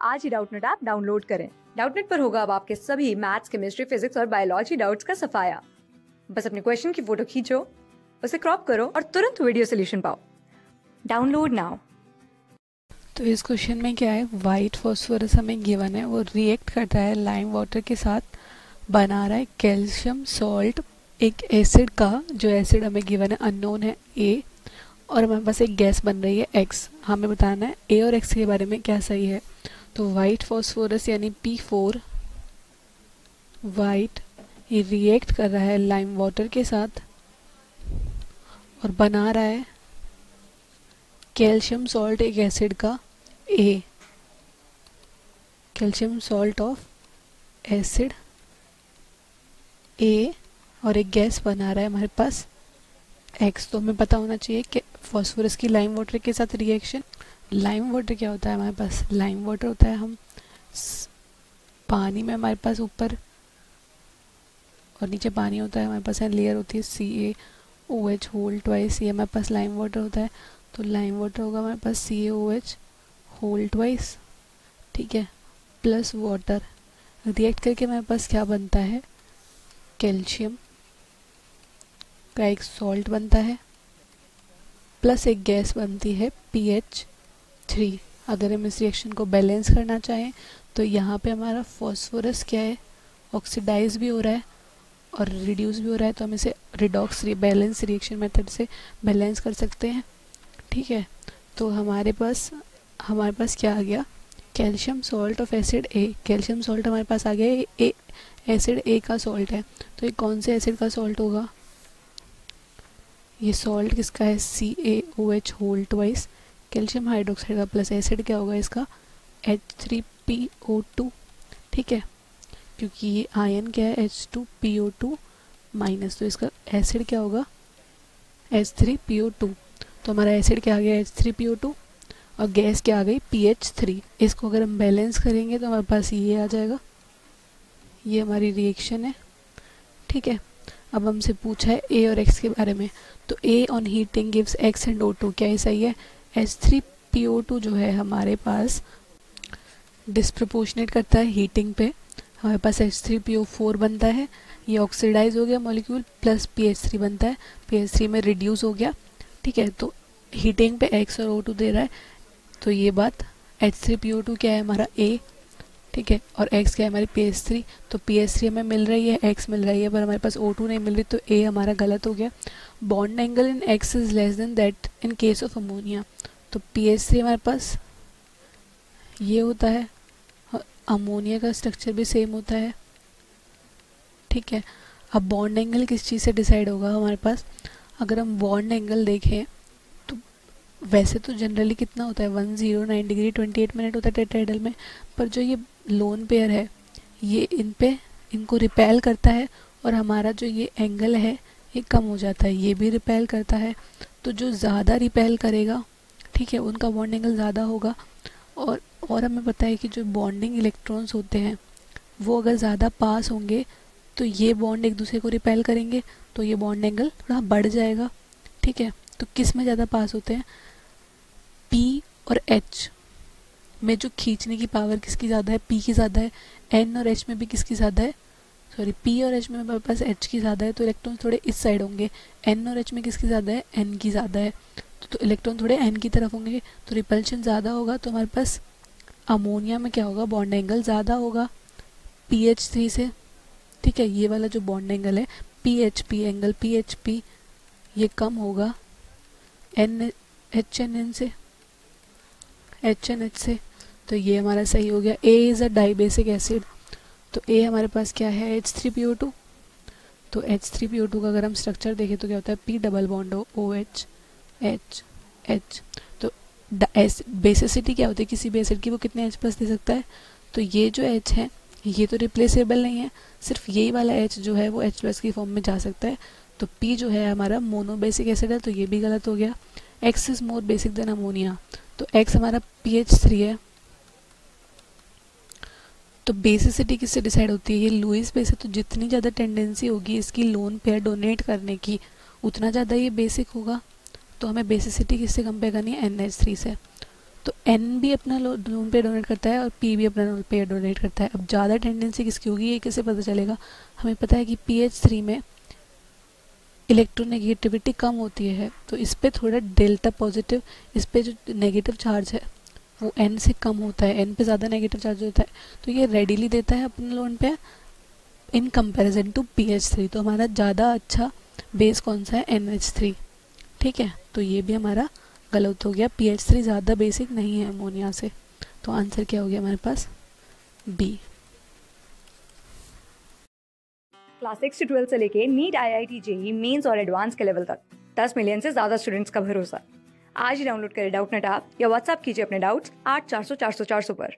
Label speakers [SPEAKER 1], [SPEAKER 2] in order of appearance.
[SPEAKER 1] आज ही Doubtnut app download करें। Doubtnut पर होगा अब आपके सभी मैथ्स, केमिस्ट्री, फिजिक्स और बायोलॉजी डाउट्स का सफाया। बस अपने क्वेश्चन की फोटो खींचो, उसे क्रॉप करो और तुरंत वीडियो सोल्यूशन पाओ। Download now.
[SPEAKER 2] तो इस क्वेश्चन में क्या है, वाइट फॉस्फोरस हमें गिवन है, वो रिएक्ट करता है लाइम वाटर के साथ, बना रहा है कैल्शियम सॉल्ट एक एसिड का, जो एसिड हमें गिवन है अननोन है ए, और हमारे पास एक गैस बन रही है एक्स। हमें बताना है ए और एक्स के बारे में क्या सही है। तो वाइट फॉस्फोरस यानी P4 वाइट, ये रिएक्ट कर रहा है लाइम वाटर के साथ और बना रहा है कैल्शियम सॉल्ट एक एसिड का ए, calcium salt of acid A, और एक गैस बना रहा है हमारे पास एक्स। तो हमें पता होना चाहिए कि फॉस्फोरस की लाइम वाटर के साथ रिएक्शन। लाइम वाटर क्या होता है हमारे पास, लाइम वाटर होता है हम पानी में, हमारे पास ऊपर और नीचे पानी होता है, हमारे पास लेयर होती है CaOH होल ट्वाइस, ये हमारे पास लाइम वाटर होता है। तो लाइम वाटर होगा हमारे पास CaOH होल ट्वाइस, ठीक है, प्लस वाटर। रिएक्ट करके हमारे पास क्या बनता है, कैल्शियम का एक सॉल्ट बनता है, प्लस एक गैस बनती है PH3। अगर हम इस रिएक्शन को बैलेंस करना चाहें तो यहाँ पे हमारा फॉस्फोरस क्या है, ऑक्सीडाइज भी हो रहा है और रिड्यूस भी हो रहा है, तो हम इसे रिडॉक्स बैलेंस रिएक्शन मेथड से बैलेंस कर सकते हैं, ठीक है। तो हमारे पास क्या आ गया, calcium salt of acid A. Calcium salt हमारे पास आ गया, ए एसिड ए का सॉल्ट है, तो ये कौन से एसिड का सॉल्ट होगा, ये सॉल्ट किसका है, CaOH whole twice, calcium hydroxide का, प्लस एसिड क्या होगा इसका H3PO2, ठीक है, क्योंकि ये आयन क्या है H2PO2 माइनस, तो इसका एसिड क्या होगा H3PO2। तो हमारा एसिड क्या आ गया H3PO2 और गैस क्या आ गई PH3। इसको अगर हम बैलेंस करेंगे तो हमारे पास ये आ जाएगा, ये हमारी रिएक्शन है, ठीक है। अब हमसे पूछा है ए और एक्स के बारे में, तो A on heating gives X and O2, क्या ये सही है। H3PO2 जो है हमारे पास डिस्प्रपोर्शनेट करता है हीटिंग पे, हमारे पास H3PO4 बनता है, ये ऑक्सीडाइज हो गया मॉलिक्यूल, प्लस PH3 बनता है, PH3 में रिड्यूस हो गया, ठीक है। तो हीटिंग पे X और O2 दे रहा है, तो ये बात H3PO2 क्या है हमारा A, ठीक है, और X क्या है हमारी PH3। तो PH3 हमें मिल रही है, X मिल रही है, पर हमारे पास O2 नहीं मिल रही, तो A हमारा गलत हो गया। Bond angle in X is less than that in case of ammonia, तो PH3 हमारे पास ये होता है, अमोनिया का स्ट्रक्चर भी सेम होता है, ठीक है। अब बॉन्ड एंगल किस चीज़ से डिसाइड होगा हमारे पास, अगर हम बॉन्ड एंगल देखें तो वैसे तो जनरली कितना होता है 109 डिग्री 28 मिनट होता है टेट्राहेड्रल में, पर जो ये लोन पेयर है ये इनको रिपेल करता है, और हमारा जो ये एंगल है ये कम हो जाता है, ये भी रिपेल करता है। तो जो ज़्यादा रिपेल करेगा, ठीक है, उनका बॉन्ड एंगल ज़्यादा होगा। और हमें पता है कि जो बॉन्डिंग इलेक्ट्रॉन्स होते हैं वो अगर ज़्यादा पास होंगे तो ये बॉन्ड एक दूसरे को रिपेल करेंगे, तो ये बॉन्ड एंगल थोड़ा बढ़ जाएगा, ठीक है। तो किस में ज़्यादा पास होते हैं, P और H में जो खींचने की पावर किसकी ज़्यादा है, P की ज़्यादा है। N और H में भी किसकी ज़्यादा है, सॉरी P और H में हमारे पास H की ज़्यादा है, तो इलेक्ट्रॉन थोड़े इस साइड होंगे। N और H में किसकी ज़्यादा है, N की ज़्यादा है, तो इलेक्ट्रॉन थोड़े N की तरफ होंगे, तो रिपल्शन ज़्यादा होगा। तो हमारे पास अमोनिया में क्या होगा, बॉन्ड एंगल ज़्यादा होगा PH3 से, ठीक है। ये वाला जो बॉन्ड एंगल है PHP एंगल PHP ये कम होगा HNN से, HNH से, तो ये हमारा सही हो गया। A is a dibasic acid, तो A हमारे पास क्या है H3PO2, तो H3PO2 का अगर हम स्ट्रक्चर देखें तो क्या होता है P double bond OH H H। तो बेसिसिटी क्या होती है किसी भी एसिड की, वो कितने H प्लस दे सकता है, तो ये जो H है ये तो रिप्लेसेबल नहीं है, सिर्फ यही वाला H जो है वो H प्लस की फॉर्म में जा सकता है। तो P जो है हमारा मोनोबेसिक एसिड है, तो ये भी गलत हो गया। X is more basic than ammonia, तो X हमारा PH3 है। तो बेसिसिटी किससे डिसाइड होती है, ये लुईस बेस है, तो जितनी ज़्यादा टेंडेंसी होगी इसकी लोन पेयर डोनेट करने की उतना ज़्यादा ये बेसिक होगा। तो हमें बेसिसिटी किससे कंपेयर करनी है, NH3 से। तो एन भी अपना लोन पेयर डोनेट करता है और पी भी अपना लोन पेयर डोनेट करता है। अब ज़्यादा टेंडेंसी किसकी होगी ये कैसे पता चलेगा? हमें पता है कि PH3 में इलेक्ट्रोनेगेटिविटी कम होती है, तो इस पर थोड़ा डेल्टा पॉजिटिव, इस पर जो नेगेटिव चार्ज है वो एन से कम होता है, एन पे ज़्यादा नेगेटिव चार्ज होता है, तो ये रेडिली देता है अपने लोन पे इन कंपैरिजन टू PH3। तो हमारा ज़्यादा अच्छा बेस कौन सा है? NH3। ठीक है, तो ये भी हमारा गलत हो गया, PH3 ज़्यादा बेसिक नहीं है अमोनिया से। तो आंसर क्या हो गया हमारे पास? बी।
[SPEAKER 1] क्लास 6 से 12 से लेके नीट, IIT, JEE मेंस और एडवांस के लेवल तक 10 मिलियन से ज्यादा स्टूडेंट्स का भरोसा। आज ही डाउनलोड करें डाउटनेट ऐप या व्हाट्सएप कीजिए अपने डाउट्स 8400 400 400 पर।